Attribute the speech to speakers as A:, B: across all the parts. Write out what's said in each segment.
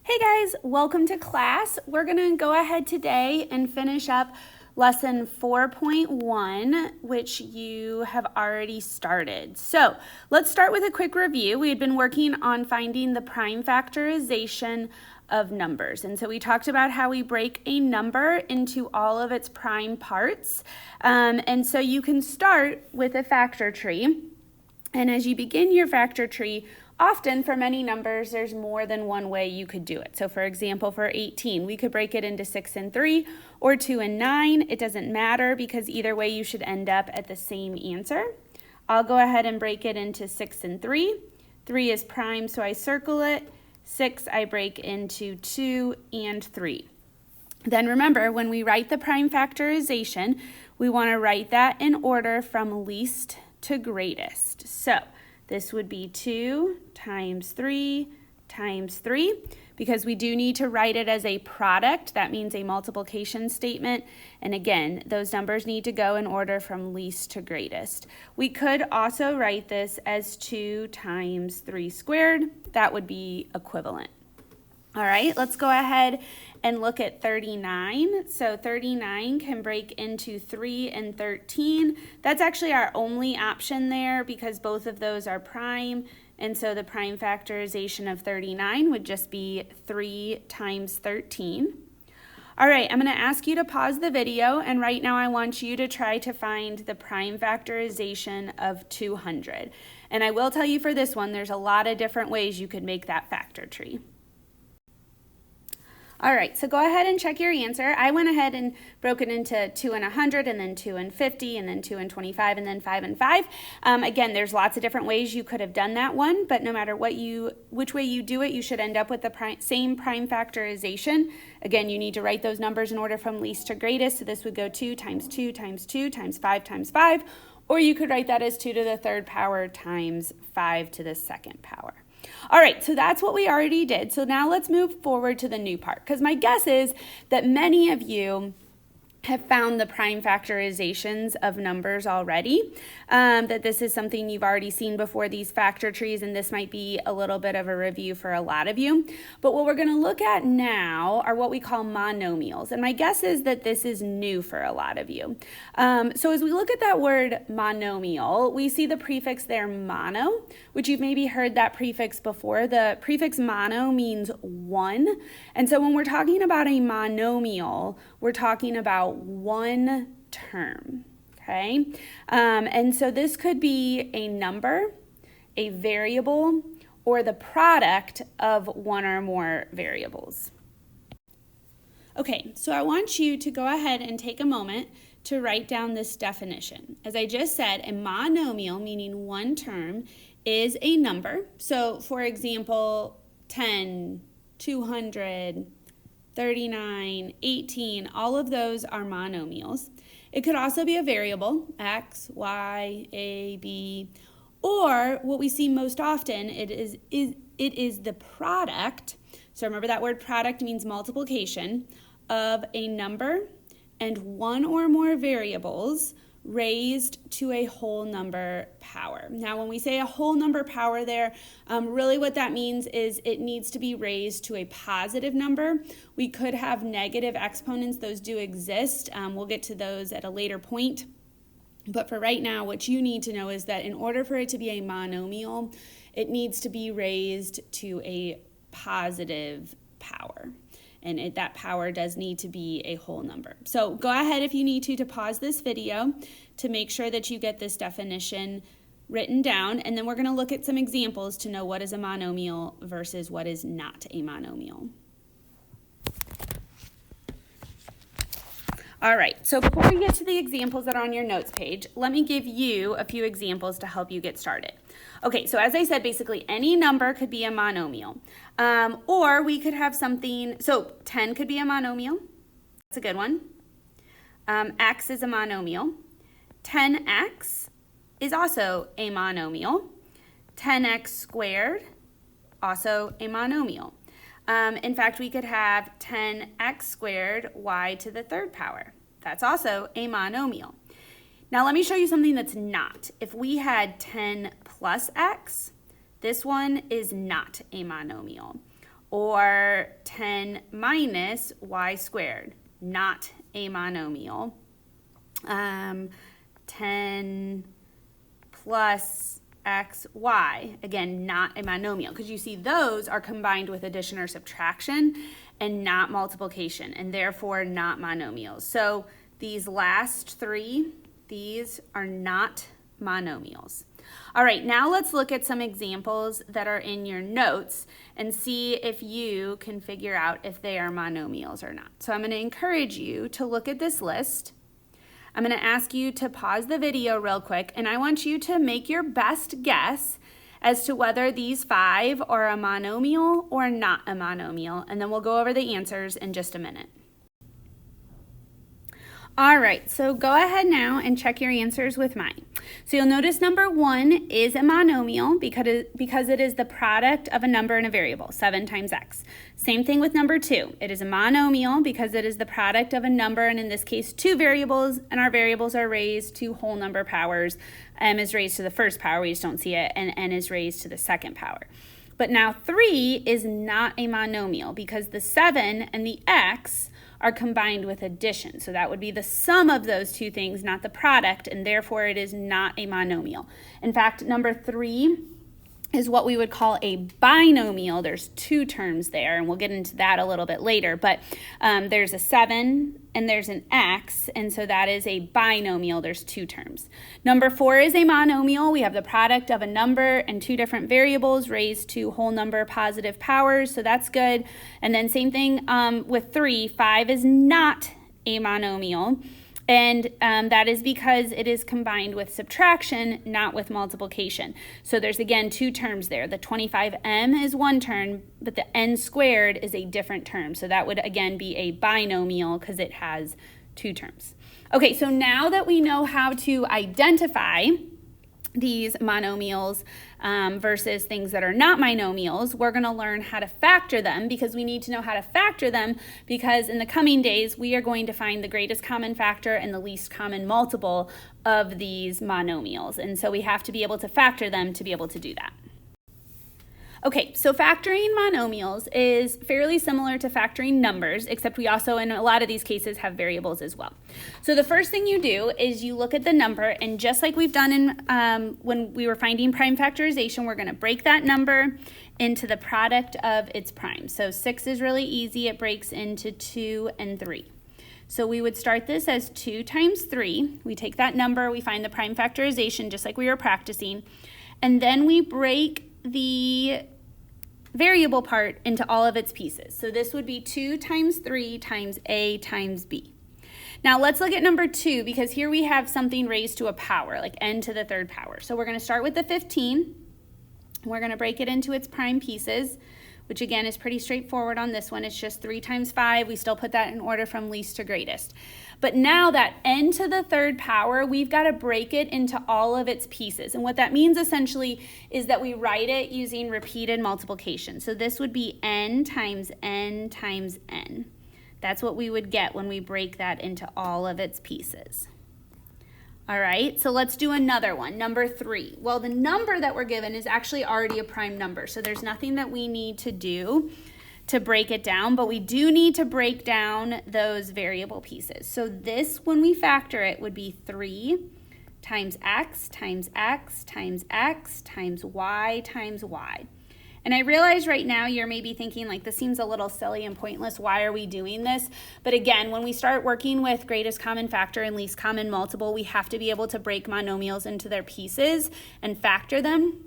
A: Hey guys, welcome to class. We're going to go ahead today and finish up lesson 4.1, which you have already started. So let's start with a quick review. We had been working on finding the prime factorization of numbers. And so we talked about how we break a number into all of its prime parts. And so you can start with a factor tree. And as you begin your factor tree, often for many numbers, there's more than one way you could do it. So for example, for 18, we could break it into 6 and 3 or 2 and 9. It doesn't matter because either way you should end up at the same answer. I'll go ahead and break it into 6 and 3. 3 is prime, so I circle it. 6 I break into 2 and 3. Then remember, when we write the prime factorization, we want to write that in order from least to greatest. So this would be 2 times 3 times 3, because we do need to write it as a product. That means a multiplication statement. And again, those numbers need to go in order from least to greatest. We could also write this as 2 times 3 squared. That would be equivalent. All right, let's go ahead and look at 39. So 39 can break into 3 and 13. That's actually our only option there because both of those are prime. And so the prime factorization of 39 would just be 3 times 13. All right, I'm going to ask you to pause the video, and right now I want you to try to find the prime factorization of 200. And I will tell you for this one, there's a lot of different ways you could make that factor tree. All right, so go ahead and check your answer. I went ahead and broke it into 2 and 100, and then 2 and 50, and then 2 and 25, and then 5 and 5. Again, there's lots of different ways you could have done that one, but no matter which way you do it, you should end up with the same prime factorization. Again, you need to write those numbers in order from least to greatest, so this would go 2 times 2 times 2 times 5 times 5, or you could write that as 2 to the third power times 5 to the second power. All right, so that's what we already did. So now let's move forward to the new part, because my guess is that many of you have found the prime factorizations of numbers already, that this is something you've already seen before, these factor trees, and this might be a little bit of a review for a lot of you. But what we're going to look at now are what we call monomials, and my guess is that this is new for a lot of you. So as we look at that word monomial, we see the prefix there, mono, which you've maybe heard that prefix before. The prefix mono means one, and so when we're talking about a monomial, we're talking about one term, okay? And so this could be a number, a variable, or the product of one or more variables. Okay, so I want you to go ahead and take a moment to write down this definition. As I just said, a monomial, meaning one term, is a number. So for example, 10, 200, 39, 18, all of those are monomials. It could also be a variable, x, y, a, b, or what we see most often, it is the product. So remember that word product means multiplication of a number and one or more variables raised to a whole number power. Now, when we say a whole number power there, really what that means is it needs to be raised to a positive number. We could have negative exponents. Those do exist. We'll get to those at a later point. But for right now, what you need to know is that in order for it to be a monomial, it needs to be raised to a positive power. And that power does need to be a whole number. So go ahead if you need to pause this video to make sure that you get this definition written down. And then we're going to look at some examples to know what is a monomial versus what is not a monomial. All right, so before we get to the examples that are on your notes page, let me give you a few examples to help you get started. Okay, so as I said, basically any number could be a monomial. Or we could have something, so 10 could be a monomial. That's a good one. X is a monomial. 10x is also a monomial. 10x squared, also a monomial. In fact, we could have 10x squared y to the third power. That's also a monomial. Now let me show you something that's not. If we had 10 plus x, this one is not a monomial. or 10 minus y squared, not a monomial. 10 plus xy, again, not a monomial, because you see those are combined with addition or subtraction and not multiplication, and therefore not monomials. So these last three, these are not monomials. All right, now let's look at some examples that are in your notes and see if you can figure out if they are monomials or not. So I'm going to encourage you to look at this list. I'm going to ask you to pause the video real quick, and I want you to make your best guess as to whether these 5 are a monomial or not a monomial, and then we'll go over the answers in just a minute. All right, so go ahead now and check your answers with mine. So you'll notice number 1 is a monomial because it is the product of a number and a variable, 7 times x. Same thing with number 2. It is a monomial because it is the product of a number, and in this case 2 variables, and our variables are raised to whole number powers. M is raised to the first power, we just don't see it, and n is raised to the second power. But now 3 is not a monomial because the 7 and the x are combined with addition. So that would be the sum of those two things, not the product, and therefore it is not a monomial. In fact, number 3 is what we would call a binomial. There's 2 terms there, and we'll get into that a little bit later, but there's a 7 and there's an x, and so that is a binomial. There's 2 terms. Number 4 is a monomial. We have the product of a number and 2 different variables raised to whole number positive powers, so that's good. And then same thing with 3. 5 is not a monomial. And that is because it is combined with subtraction, not with multiplication. So there's, again, 2 terms there. The 25m is 1 term, but the n squared is a different term. So that would, again, be a binomial because it has 2 terms. Okay, so now that we know how to identify these monomials versus things that are not monomials, we're going to learn how to factor them, because we need to know how to factor them, because in the coming days we are going to find the greatest common factor and the least common multiple of these monomials, and so we have to be able to factor them to be able to do that. Okay, so factoring monomials is fairly similar to factoring numbers, except we also, in a lot of these cases, have variables as well. So the first thing you do is you look at the number, and just like we've done in when we were finding prime factorization, we're going to break that number into the product of its primes. So 6 is really easy. It breaks into 2 and 3. So we would start this as 2 times 3. We take that number, we find the prime factorization just like we were practicing, and then we break the variable part into all of its pieces. So this would be 2 times 3 times a times b. Now let's look at number 2, because here we have something raised to a power, like n to the 3rd power. So we're going to start with the 15. We're going to break it into its prime pieces, which again is pretty straightforward on this one. It's just 3 times 5. We still put that in order from least to greatest. But now that n to the 3rd power, we've got to break it into all of its pieces. And what that means essentially is that we write it using repeated multiplication. So this would be n times n times n. That's what we would get when we break that into all of its pieces. All right, so let's do another one, number 3. Well, the number that we're given is actually already a prime number, so there's nothing that we need to do to break it down, but we do need to break down those variable pieces. So this, when we factor it, would be 3 times x times x times x times y times y. And I realize right now you're maybe thinking, like, this seems a little silly and pointless. Why are we doing this? But again, when we start working with greatest common factor and least common multiple, we have to be able to break monomials into their pieces and factor them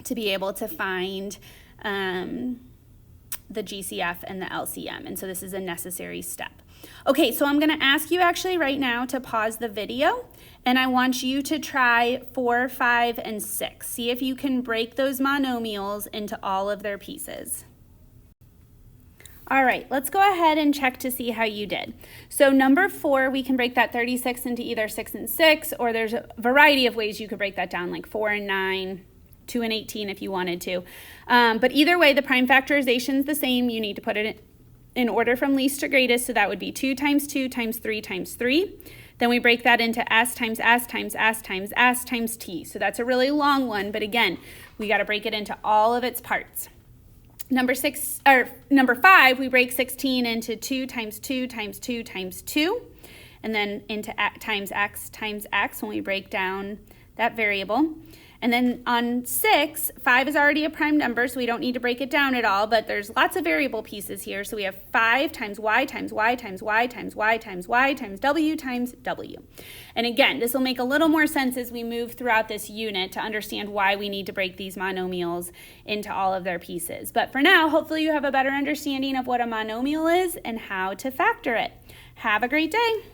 A: to be able to find the GCF and the LCM. And so this is a necessary step. Okay, so I'm going to ask you actually right now to pause the video, and I want you to try 4, 5, and 6. See if you can break those monomials into all of their pieces. All right, let's go ahead and check to see how you did. So number 4, we can break that 36 into either 6 and 6, or there's a variety of ways you could break that down, like 4 and 9, 2 and 18 if you wanted to. But either way, the prime factorization is the same. You need to put it in order from least to greatest, so that would be 2 times 2 times 3 times 3. Then we break that into s times s times s times s times t. So that's a really long one, but again, we got to break it into all of its parts. Number 5, we break 16 into 2 times 2 times 2 times 2, and then into times x when we break down that variable. And then on 6, 5 is already a prime number, so we don't need to break it down at all, but there's lots of variable pieces here. So we have 5 times y times y times y times y times y times w times w. And again, this will make a little more sense as we move throughout this unit to understand why we need to break these monomials into all of their pieces. But for now, hopefully you have a better understanding of what a monomial is and how to factor it. Have a great day.